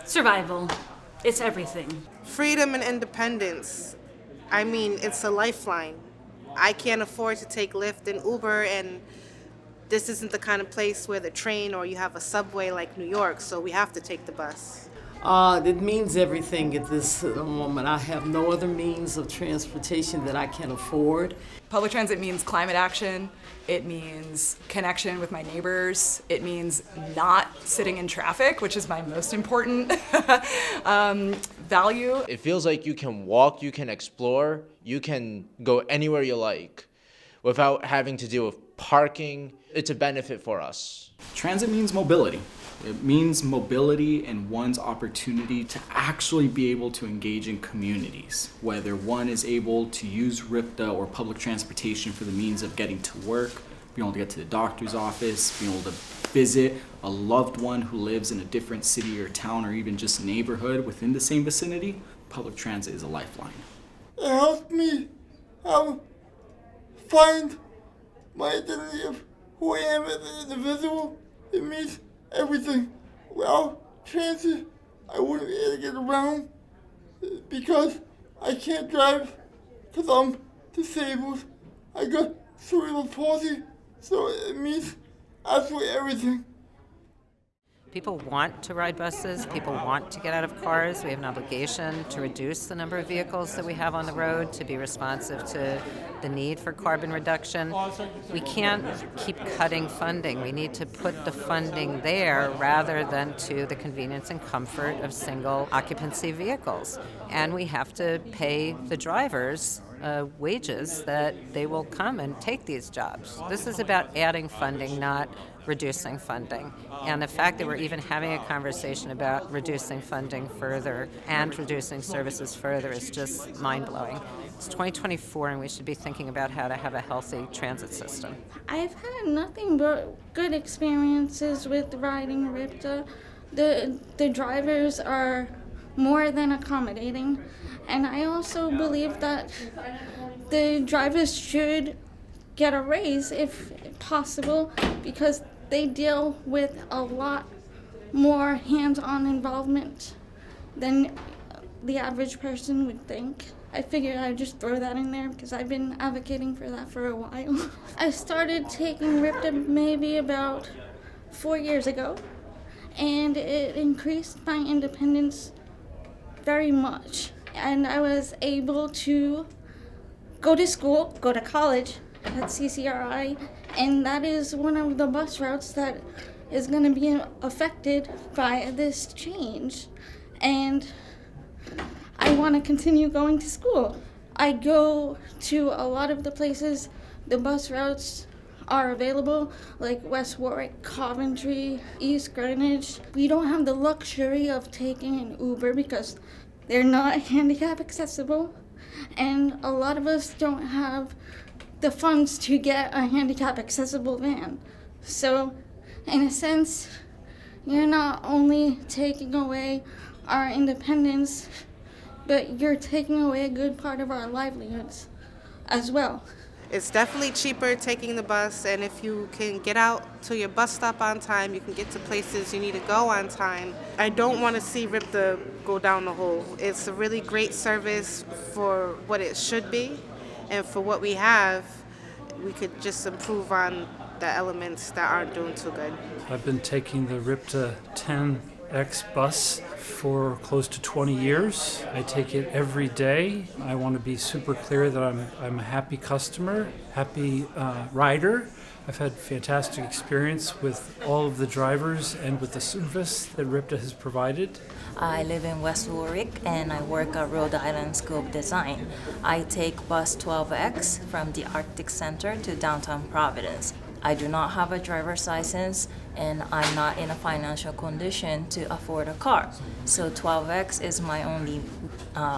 Survival. It's everything. Freedom and independence. I mean, it's a lifeline. I can't afford to take Lyft and Uber, and this isn't the kind of place where the train or you have a subway like New York, so we have to take the bus. It means everything at this moment. I have no other means of transportation that I can afford. Public transit means climate action. It means connection with my neighbors. It means not sitting in traffic, which is my most important value. It feels like you can walk, you can explore, you can go anywhere you like without having to deal with parking. It's a benefit for us. Transit means mobility. It means mobility and one's opportunity to actually be able to engage in communities, whether one is able to use RIPTA or public transportation for the means of getting to work, being able to get to the doctor's office, being able to visit a loved one who lives in a different city or town or even just neighborhood within the same vicinity. Public transit is a lifeline. It helped me find my identity of who I am as an individual. It means everything. Without transit, I wouldn't be able to get around because I can't drive because I'm disabled. I got cerebral palsy, so it means absolutely everything. People want to ride buses. People want to get out of cars. We have an obligation to reduce the number of vehicles that we have on the road to be responsive to the need for carbon reduction. We can't keep cutting funding. We need to put the funding there rather than to the convenience and comfort of single occupancy vehicles. And we have to pay the drivers wages that they will come and take these jobs. This is about adding funding, not reducing funding. And the fact that we're even having a conversation about reducing funding further and reducing services further is just mind-blowing. It's 2024 and we should be thinking about how to have a healthy transit system. I've had nothing but good experiences with riding RIPTA. The drivers are more than accommodating, and I also believe that the drivers should get a raise if possible because they deal with a lot more hands-on involvement than the average person would think. I figured I'd just throw that in there because I've been advocating for that for a while. I started taking RIPTA maybe about 4 years ago, and it increased my independence very much. And I was able to go to school, go to college at CCRI, and that is one of the bus routes that is going to be affected by this change. And I want to continue going to school. I go to a lot of the places the bus routes are available, like West Warwick, Coventry, East Greenwich. We don't have the luxury of taking an Uber because they're not handicap accessible, and a lot of us don't have the funds to get a handicap accessible van. So, in a sense, you're not only taking away our independence, but you're taking away a good part of our livelihoods as well. It's definitely cheaper taking the bus, and if you can get out to your bus stop on time, you can get to places you need to go on time. I don't want to see RIPTA go down the hole. It's a really great service for what it should be, and for what we have, we could just improve on the elements that aren't doing too good. I've been taking the RIPTA 10X bus for close to 20 years. I take it every day. I want to be super clear that I'm a happy customer, happy rider. I've had fantastic experience with all of the drivers and with the service that RIPTA has provided. I live in West Warwick and I work at Rhode Island School of Design. I take bus 12X from the Arctic Center to downtown Providence. I do not have a driver's license and I'm not in a financial condition to afford a car. So 12X is my only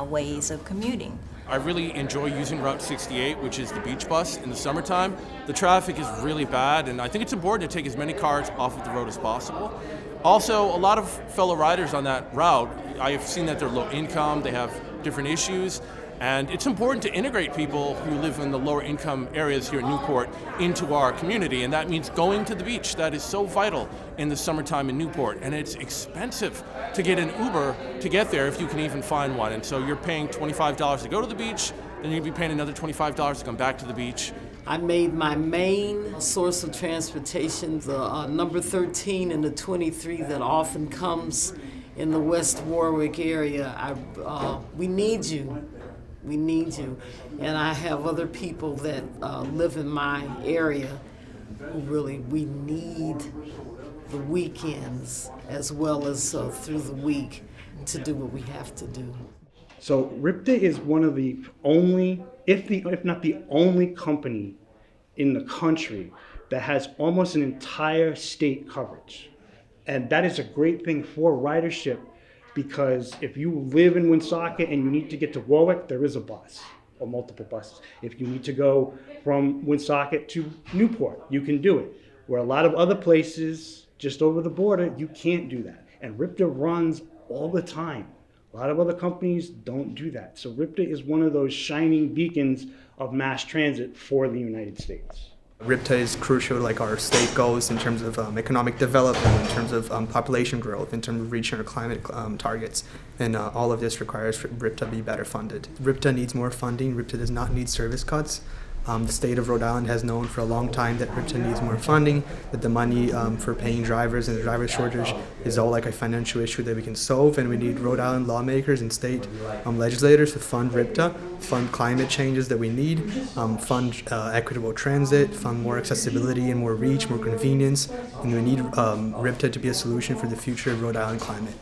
ways of commuting. I really enjoy using Route 68, which is the beach bus in the summertime. The traffic is really bad, and I think it's important to take as many cars off of the road as possible. Also, a lot of fellow riders on that route, I have seen that they're low income, they have different issues, And it's important to integrate people who live in the lower income areas here in Newport into our community, and that means going to the beach. That is so vital in the summertime in Newport, and it's expensive to get an Uber to get there if you can even find one. And so you're paying $25 to go to the beach, then you'll be paying another $25 to come back to the beach. I made my main source of transportation the number 13 and the 23 that often comes in the West Warwick area. We need you. We need you. And I have other people that live in my area who we need the weekends as well as through the week to do what we have to do. So RIPTA is one of the only, if not the only company in the country that has almost an entire state coverage. And that is a great thing for ridership, because if you live in Woonsocket and you need to get to Warwick, there is a bus or multiple buses. If you need to go from Woonsocket to Newport, you can do it. Where a lot of other places just over the border, you can't do that. And RIPTA runs all the time. A lot of other companies don't do that. So RIPTA is one of those shining beacons of mass transit for the United States. RIPTA is crucial, like our state goals in terms of economic development, in terms of population growth, in terms of reaching our climate targets. And all of this requires RIPTA to be better funded. RIPTA needs more funding. RIPTA does not need service cuts. The state of Rhode Island has known for a long time that RIPTA needs more funding, that the money for paying drivers and the driver shortage is all like a financial issue that we can solve, and we need Rhode Island lawmakers and state legislators to fund RIPTA, fund climate changes that we need, fund equitable transit, fund more accessibility and more reach, more convenience, and we need RIPTA to be a solution for the future of Rhode Island climate.